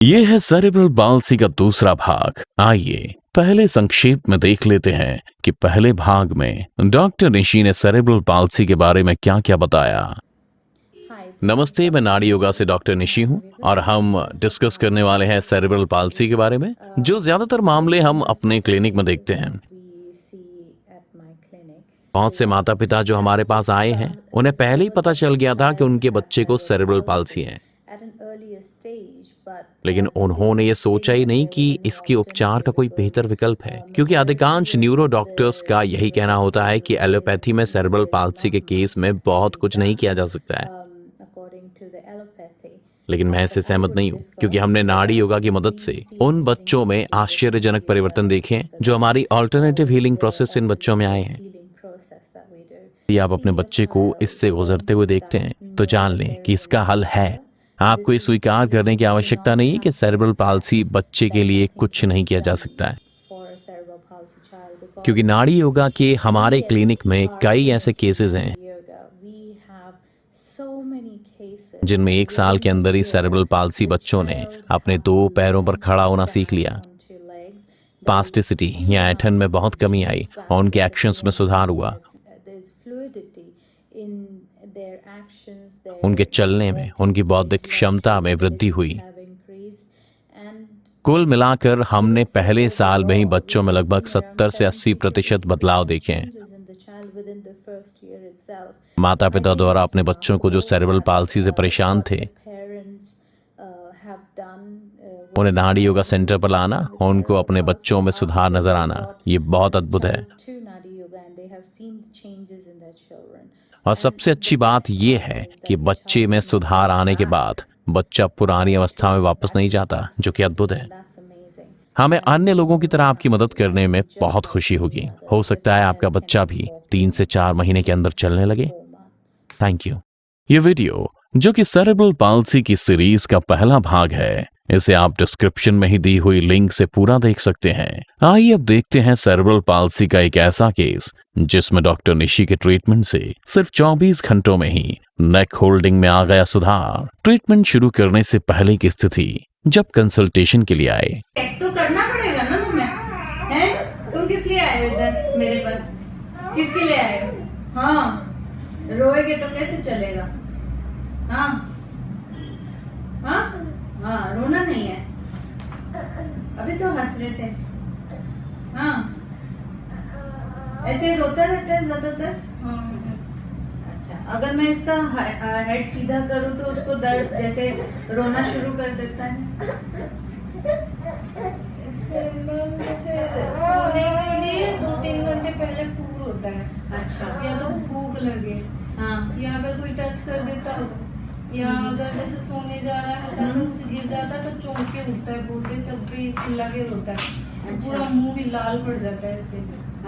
ये है cerebral palsy का दूसरा भाग। आइए पहले संक्षेप में देख लेते हैं कि पहले भाग में डॉक्टर निशी ने सेरेब्रल पाल्सी के बारे में क्या क्या बताया। नमस्ते, मैं नाड़ी योगा से डॉक्टर निशी हूं और हम डिस्कस करने वाले हैं सेरेब्रल पाल्सी के बारे में, जो ज्यादातर मामले हम अपने क्लिनिक में देखते हैं। बहुत से माता पिता जो हमारे पास आए हैं, उन्हें पहले ही पता चल गया था कि उनके बच्चे को सेरेब्रल पाल्सी है, लेकिन उन्होंने ये सोचा ही नहीं कि इसके उपचार का कोई बेहतर विकल्प है, क्योंकि अधिकांश न्यूरो डॉक्टर्स का यही कहना होता है कि एलोपैथी में सेरेब्रल पाल्सी के केस में बहुत कुछ नहीं किया जा सकता है। लेकिन मैं इससे सहमत नहीं हूँ, क्योंकि हमने नाड़ी योगा की मदद से उन बच्चों में आश्चर्यजनक परिवर्तन देखे हैं जो हमारी ऑल्टरनेटिव हीलिंग प्रोसेस से इन बच्चों में आए हैं। यदि आप अपने बच्चे को इससे गुजरते हुए देखते हैं तो जान लें कि इसका हल है। आपको ये स्वीकार करने की आवश्यकता नहीं है कि सेरेब्रल पाल्सी बच्चे के लिए कुछ नहीं किया जा सकता है, क्योंकि नाड़ी योगा के हमारे क्लिनिक में कई ऐसे केसेस हैं जिनमें 1 साल के अंदर ही सेरेब्रल पाल्सी बच्चों ने अपने 2 पैरों पर खड़ा होना सीख लिया। स्पास्टिसिटी या ऐंठन में बहुत कमी आई और उनके एक्शंस में सुधार हुआ। उनके चलने में, उनकी बौद्धिक क्षमता में वृद्धि हुई। कुल मिलाकर हमने पहले साल में ही बच्चों में लगभग 70 से 80% बदलाव देखे हैं। माता पिता द्वारा अपने बच्चों को जो सेरेब्रल पाल्सी से परेशान थे, उन्हें नाड़ी योगा सेंटर पर लाना और उनको अपने बच्चों में सुधार नजर आना, ये बहुत अद्भुत है। और सबसे अच्छी बात यह है कि बच्चे में सुधार आने के बाद बच्चा पुरानी अवस्था में वापस नहीं जाता, जो कि अद्भुत है। हमें अन्य लोगों की तरह आपकी मदद करने में बहुत खुशी होगी। हो सकता है आपका बच्चा भी 3 से 4 महीने के अंदर चलने लगे। Thank you. ये वीडियो, जो कि सेरेब्रल पाल्सी की सीरीज का पहला भाग है, इसे आप डिस्क्रिप्शन में ही दी हुई लिंक से पूरा देख सकते हैं। आइए अब देखते हैं सेरेब्रल पाल्सी का एक ऐसा केस जिसमें डॉक्टर निशी के ट्रीटमेंट से सिर्फ 24 घंटों में ही नेक होल्डिंग में आ गया सुधार। ट्रीटमेंट शुरू करने से पहले की स्थिति जब कंसल्टेशन के लिए आए। चेक तो करना पड़ेगा ना तुम्हें, हैं? तुम किस लिए आए हो इधर मेरे पास? किसके लिए आए हो? हाँ, रोएगे तो कैसे चलेगा? हाँ हाँ हाँ, रोना नहीं है। अभी तो हंस रहे थे। हाँ, ऐसे रोता रहता है ज्यादातर। अच्छा, अगर मैं इसका हेड सीधा करूं तो उसको दर्द जैसे रोना शुरू कर देता है। जैसे सोने के लिए 2-3 घंटे पहले खूब होता है। अच्छा, या तो भूख लगे, हाँ, या अगर कोई टच कर देता हो, या अगर जैसे सोने जा रहा है हल्का सा कुछ गिर जाता है तो चौंक के उठता है, बहुत देर तब भी चिल्ला के रोता है। पूरा मुंह भी लाल पड़ जाता है इसके।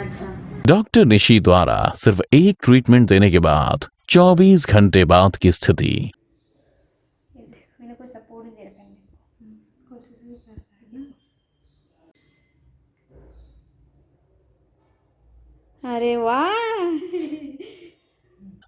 अच्छा। डॉक्टर निशी द्वारा सिर्फ एक ट्रीटमेंट देने के बाद 24 घंटे बाद की स्थिति। मैंने कोई सपोर्ट नहीं दे रखा है, कोशिश भी कर रहा है ना। अरे वाह,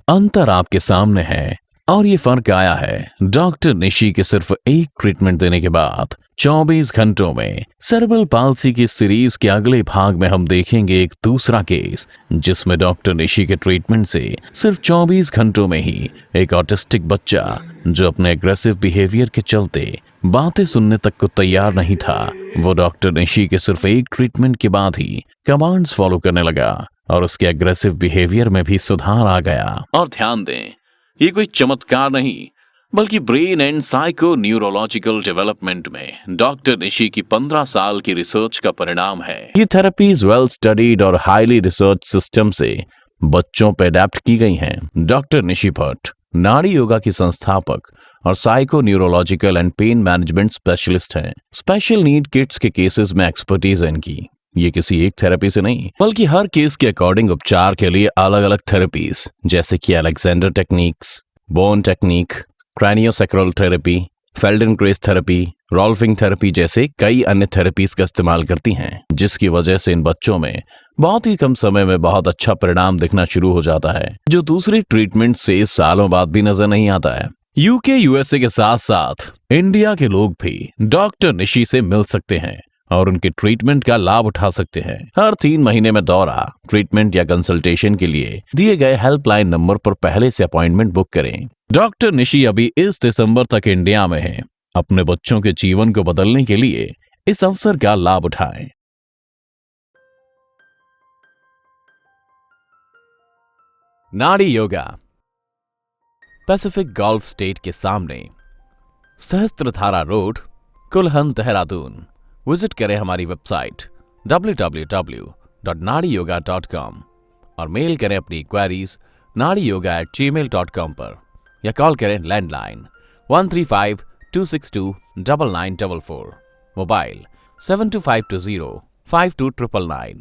अंतर आपके सामने है और ये फर्क आया है डॉक्टर निशी के सिर्फ एक ट्रीटमेंट देने के बाद 24 घंटों में। सेरेब्रल पाल्सी की सीरीज के अगले भाग में हम देखेंगे एक दूसरा केस जिसमें डॉक्टर निशी के ट्रीटमेंट से सिर्फ 24 घंटों में ही एक ऑटिस्टिक बच्चा, जो अपने एग्रेसिव बिहेवियर के चलते बातें सुनने तक को तैयार नहीं था, वो डॉक्टर निशी के सिर्फ एक ट्रीटमेंट के बाद ही कमांड्स फॉलो करने लगा और उसके एग्रेसिव बिहेवियर में भी सुधार आ गया। और ध्यान दें, ये कोई चमत्कार नहीं, बल्कि brain and psycho neurological development में डॉक्टर निशी की 15 साल की रिसर्च का परिणाम है। ये थेरेपीज वेल स्टडीड और हाईली रिसर्च सिस्टम से बच्चों पर अडेप्ट की गई हैं। डॉक्टर निशी भट्ट नाड़ी योगा की संस्थापक और psycho neurological and pain management specialist हैं। स्पेशल नीड किड्स के केसेस में एक्सपर्टीज है इनकी। ये किसी एक थेरेपी से नहीं, बल्कि हर केस के अकॉर्डिंग उपचार के लिए अलग अलग थेरेपीज, जैसे कि Alexander techniques, bone technique, craniosacral therapy, Feldenkrais therapy, rolfing therapy जैसे कई अन्य थेरेपीज का इस्तेमाल करती हैं, जिसकी वजह से इन बच्चों में बहुत ही कम समय में बहुत अच्छा परिणाम दिखना शुरू हो जाता है, जो दूसरे ट्रीटमेंट से सालों बाद भी नजर नहीं आता है। यूके यूएसए के साथ साथ इंडिया के लोग भी डॉक्टर निशी से मिल सकते हैं और उनके ट्रीटमेंट का लाभ उठा सकते हैं। हर 3 महीने में दौरा, ट्रीटमेंट या कंसल्टेशन के लिए दिए गए हेल्पलाइन नंबर पर पहले से अपॉइंटमेंट बुक करें। डॉक्टर निशी अभी इस दिसंबर तक इंडिया में हैं। अपने बच्चों के जीवन को बदलने के लिए इस अवसर का लाभ उठाएं। नाड़ी योगा पैसिफिक गल्फ स्टेट के सामने सहस्त्रधारा रोड, कुल्हन, देहरादून। विजिट करें हमारी वेबसाइट www.nadiyoga.com और मेल करें अपनी क्वेरीज nadiyoga@gmail.com पर या कॉल करें लैंडलाइन 135-262-9944, मोबाइल 72520-52999।